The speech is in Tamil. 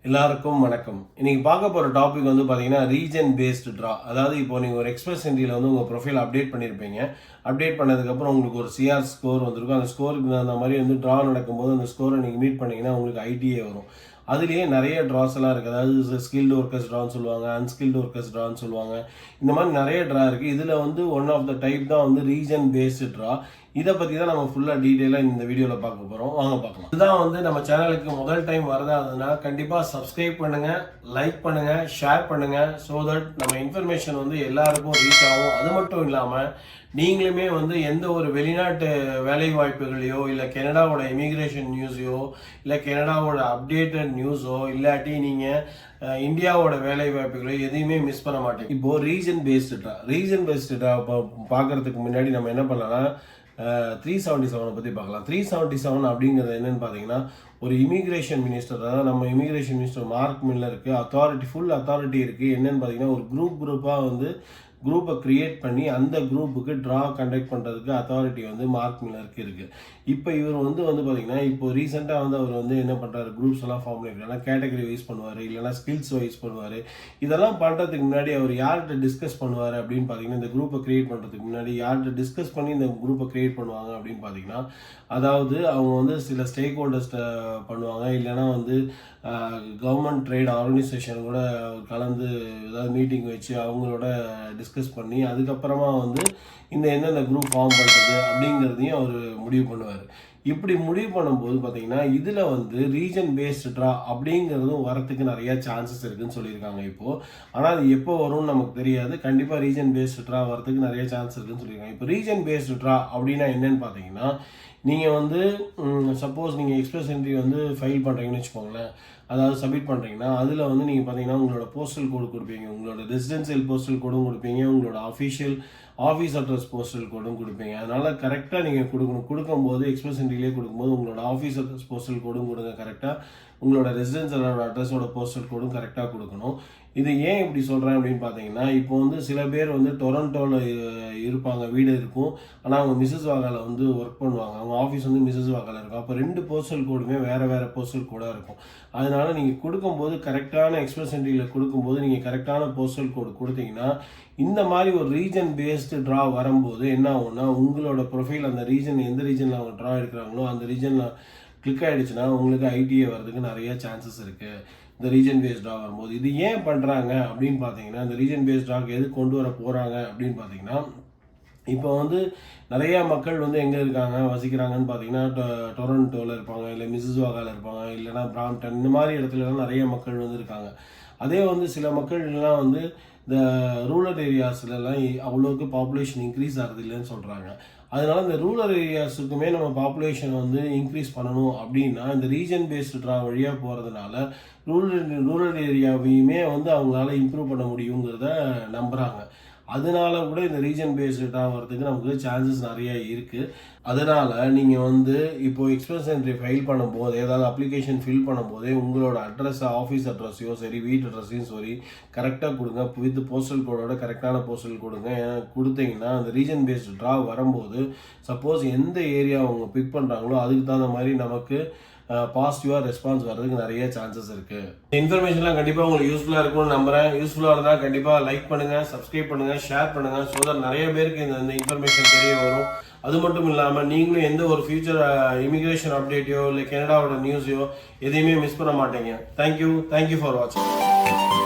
எல்லாருக்கும் வணக்கம். இன்னைக்கு பார்க்க போகிற டாபிக் வந்து பார்த்தீங்கன்னா ரீஜன் பேஸ்டு ட்ரா. அதாவது இப்போ நீங்கள் ஒரு எக்ஸ்பிரஸ் என்ட்ரியில் வந்து உங்கள் ப்ரொஃபைல் அப்டேட் பண்ணியிருப்பீங்க. அப்டேட் பண்ணதுக்கப்புறம் உங்களுக்கு ஒரு சிஆர் ஸ்கோர் வந்திருக்கும். அந்த ஸ்கோருக்கு அந்த மாதிரி வந்து ட்ரா நடக்கும்போது அந்த ஸ்கோரை நீங்கள் மீட் பண்ணிங்கன்னா உங்களுக்கு ஐடிஏ வரும். அதுலேயே நிறைய ட்ராஸ் எல்லாம் இருக்குது. அதாவது ஸ்கில்டு ஒர்க்கர்ஸ் ட்ரான்னு சொல்லுவாங்க, அன்ஸ்கில்டு ஒர்க்கர்ஸ் ட்ரான்னு சொல்லுவாங்க. இந்த மாதிரி நிறைய ட்ரா இருக்குது. இதில் வந்து ஒன் ஆஃப் த டைப் தான் வந்து ரீஜன் பேஸ்டு ட்ரா. இதை பற்றி தான் நம்ம ஃபுல்லாக டீட்டெயிலாக இந்த வீடியோவில் பார்க்க போகிறோம். வாங்க பார்க்கலாம். இதுதான் வந்து நம்ம சேனலுக்கு முதல் டைம் வரதா இருந்ததுன்னா கண்டிப்பாக சப்ஸ்கிரைப் பண்ணுங்கள், லைக் பண்ணுங்கள், ஷேர் பண்ணுங்கள். ஸோ தட் நம்ம இன்ஃபர்மேஷன் வந்து எல்லாருக்கும் ரீச் ஆகும். அது மட்டும் இல்லாமல் நீங்களுமே வந்து எந்த ஒரு வெளிநாட்டு வேலை வாய்ப்புகளையோ இல்லை கனடாவோட இமிக்ரேஷன் நியூஸையோ இல்லை கனடாவோட அப்டேட்டட் நியூஸோ இல்லாட்டி நீங்கள் இந்தியாவோட வேலை வாய்ப்புகளோ எதையுமே மிஸ் பண்ண மாட்டேங்க. இப்போது ரீஜன் பேஸ்டு டா பார்க்கறதுக்கு முன்னாடி நம்ம என்ன பண்ணலாம்னா 377 பற்றி பார்க்கலாம். 377 அப்படிங்கிறது என்னன்னு பார்த்தீங்கன்னா ஒரு இமிக்ரேஷன் மினிஸ்டர், அதாவது நம்ம இமிக்ரேஷன் மினிஸ்டர் மார்க் மில்லருக்கு ஃபுல் அத்தாரிட்டி இருக்குது. என்னன்னு பார்த்தீங்கன்னா ஒரு குரூப்பாக வந்து குரூப்பை க்ரியேட் பண்ணி அந்த குரூப்புக்கு ட்ரா கண்டக்ட் பண்ணுறதுக்கு அத்தாரிட்டி வந்து மார்க் மில்லருக்கு இருக்குது. இப்போ இவர் வந்து பார்த்தீங்கன்னா இப்போ ரீசெண்டாக வந்து அவர் வந்து என்ன பண்ணுறாரு, குரூப்ஸ் எல்லாம் ஃபார்ம் பண்ணிருக்காங்க. கேட்டகரி வைஸ் பண்ணுவார், இல்லைனா ஸ்கில்ஸ் வைஸ் பண்ணுவார். இதெல்லாம் பண்ணுறதுக்கு முன்னாடி அவர் யார்கிட்ட டிஸ்கஸ் பண்ணுவார் அப்படின்னு பார்த்தீங்கன்னா இந்த குரூப்பை க்ரியேட் பண்ணுறதுக்கு முன்னாடி யார்கிட்ட டிஸ்கஸ் பண்ணி இந்த குரூப்பை க்ரியேட் பண்ணுவாங்க அப்படின்னு பார்த்தீங்கன்னா அதாவது அவங்க வந்து சில ஸ்டேக் ஹோல்டர்ஸ்ட்டை பண்ணுவாங்க, இல்லைனா வந்து கவர்மெண்ட் ட்ரேட் ஆர்கனைசேஷன் கூட கலந்து ஏதாவது மீட்டிங் வச்சு அவங்களோட டிஸ்கஸ் பண்ணி அதுக்கப்புறமா வந்து இந்த எந்தெந்த குரூப் ஃபார்ம் பண்ணுறது அப்படிங்கிறதையும் அவர் முடிவு பண்ணுவார். இப்படி முடிவு பண்ணும்போது பார்த்தீங்கன்னா இதில் வந்து ரீஜன் பேஸ்டு ட்ரா அப்படிங்கிறதும் வரத்துக்கு நிறைய சான்சஸ் இருக்குதுன்னு சொல்லியிருக்காங்க இப்போது. ஆனால் அது எப்போ வரும்னு நமக்கு தெரியாது. கண்டிப்பாக ரீஜன் பேஸ்டு ட்ரா வரத்துக்கு நிறைய சான்ஸ் இருக்குதுன்னு சொல்லியிருக்காங்க. இப்போ ரீஜன் பேஸ்டு ட்ரா அப்படின்னா என்னன்னு பார்த்தீங்கன்னா நீங்கள் வந்து சப்போஸ் நீங்கள் எக்ஸ்பிரஸ் என்ட்ரி வந்து ஃபைல் பண்ணுறீங்கன்னு வச்சுக்கோங்களேன், அதாவது சப்மிட் பண்ணுறீங்கன்னா அதில் வந்து நீங்கள் பார்த்தீங்கன்னா உங்களோட போஸ்டல் கோடு கொடுப்பீங்க, உங்களோட ரெசிடென்சியல் போஸ்டல் கோடும் கொடுப்பீங்க, உங்களோட ஆஃபீஸ் அட்ரஸ் போஸ்டல் கோடும் கொடுப்பீங்க. அதனால் கரெக்டாக நீங்கள் கொடுக்கும்போது எக்ஸ்பிரஸ் என்ட்ரிலே கொடுக்கும்போது உங்களோட ஆஃபீஸ் அட்ரஸ் போஸ்டல் கோடும் கொடுங்க கரெக்டாக, உங்களோட ரெசிடென்சியல் அட்ரஸோட போஸ்டல் கோடும் கரெக்டாக கொடுக்கணும். இது ஏன் இப்படி சொல்கிறேன் அப்படின்னு பார்த்தீங்கன்னா இப்போ வந்து சில பேர் வந்து டொரண்டோவில் இருப்பாங்க, வீடு இருக்கும், ஆனால் அவங்க மிஸ்ஸஸ்வாகாவில் வந்து ஒர்க் பண்ணுவாங்க, அவங்க ஆஃபீஸ் வந்து மிஸ்ஸஸ்வாகாவில் இருக்கும். அப்போ 2 போஸ்டல் கோடுமே வேறு போஸ்டல் கோடாக இருக்கும். அதனால் நீங்கள் கொடுக்கும்போது கரெக்டான எக்ஸ்பிரஸ் என்ட்ரியில் கொடுக்கும்போது நீங்கள் கரெக்டான போஸ்டல் கோடு கொடுத்தீங்கன்னா இந்த மாதிரி ஒரு ரீஜன் பேஸ்டு ட்ரா வரும்போது என்ன ஆகும்னா உங்களோட ப்ரொஃபைல் அந்த ரீஜன் எந்த ரீஜனில் அவங்க ட்ரா எடுக்கிறாங்களோ அந்த ரீஜனில் கிளிக் ஆகிடுச்சுன்னா உங்களுக்கு ஐடிஏ வர்றதுக்கு நிறைய சான்சஸ் இருக்குது இந்த ரீஜன் பேஸ்ட் ட்ரா வரும்போது. இது ஏன் பண்ணுறாங்க அப்படின்னு பார்த்தீங்கன்னா இந்த ரீஜன் பேஸ்ட் ட்ராக்கு எது கொண்டு வர போகிறாங்க அப்படின்னு பார்த்தீங்கன்னா இப்போ வந்து நிறையா மக்கள் வந்து எங்கே இருக்காங்க வசிக்கிறாங்கன்னு பார்த்தீங்கன்னா டொரண்டோவில் இருப்பாங்க, இல்லை மிஸ்ஸஸ்வாகாவில் இருப்பாங்க, இல்லைனா பிராம்டன், இந்த மாதிரி இடத்துலலாம் நிறைய மக்கள் வந்து இருக்காங்க. அதே வந்து சில மக்கள்லாம் வந்து இந்த ரூரல் ஏரியாஸ்லாம் அவ்வளோக்கு பாப்புலேஷன் இன்க்ரீஸ் ஆகிறது இல்லைன்னு சொல்கிறாங்க. அதனால இந்த ரூரல் ஏரியாஸுக்குமே நம்ம பாப்புலேஷன் வந்து இன்க்ரீஸ் பண்ணணும் அப்படின்னா இந்த ரீஜன் பேஸ்டு ட்ரா வழியாக போகிறதுனால ரூரல் ஏரியாவையுமே வந்து அவங்களால இம்ப்ரூவ் பண்ண முடியுங்கிறத நம்புகிறாங்க. அதனால கூட இந்த ரீஜன் பேஸ்டு ட்ரா வரதுக்கு நமக்கு சான்சஸ் நிறைய இருக்குது. அதனால் நீங்கள் வந்து இப்போது எக்ஸ்பிரஸ் என்ட்ரி ஃபைல் பண்ணும்போது ஏதாவது அப்ளிகேஷன் ஃபில் பண்ணும்போதே உங்களோட அட்ரஸை ஆஃபீஸ் அட்ரஸையோ சரி வீட்டு அட்ரஸையும் சரி கரெக்டாக கொடுங்க. வித் போஸ்டல் கோடோட கரெக்டான போஸ்டல் கொடுங்க. கொடுத்தீங்கன்னா அந்த ரீஜன் பேஸ்டு ட்ரா வரும்போது சப்போஸ் எந்த ஏரியா அவங்க பிக் பண்ணுறாங்களோ அதுக்கு தகுந்த மாதிரி நமக்கு பாசிட்டிவாக ரெஸ்பான்ஸ் வர்றதுக்கு நிறைய சான்சஸ் இருக்குது. இன்ஃபர்மேஷன்லாம் கண்டிப்பாக உங்களுக்கு யூஸ்ஃபுல்லாக இருக்கும்னு நம்புகிறேன். யூஸ்ஃபுல்லாக இருந்தால் கண்டிப்பாக லைக் பண்ணுங்கள், சப்ஸ்கிரைப் பண்ணுங்கள், ஷேர் பண்ணுங்கள். ஸோ தட் நிறைய பேருக்கு இந்த இன்ஃபர்மேஷன் தெரிய வரும். அது மட்டும் இல்லாமல் நீங்களும் எந்த ஒரு ஃபியூச்சர் இமிக்ரேஷன் அப்டேட்டையோ இல்லை கனடாவோட நியூஸையோ எதையுமே மிஸ் பண்ண மாட்டீங்க. தேங்க்யூ ஃபார் வாட்சிங்.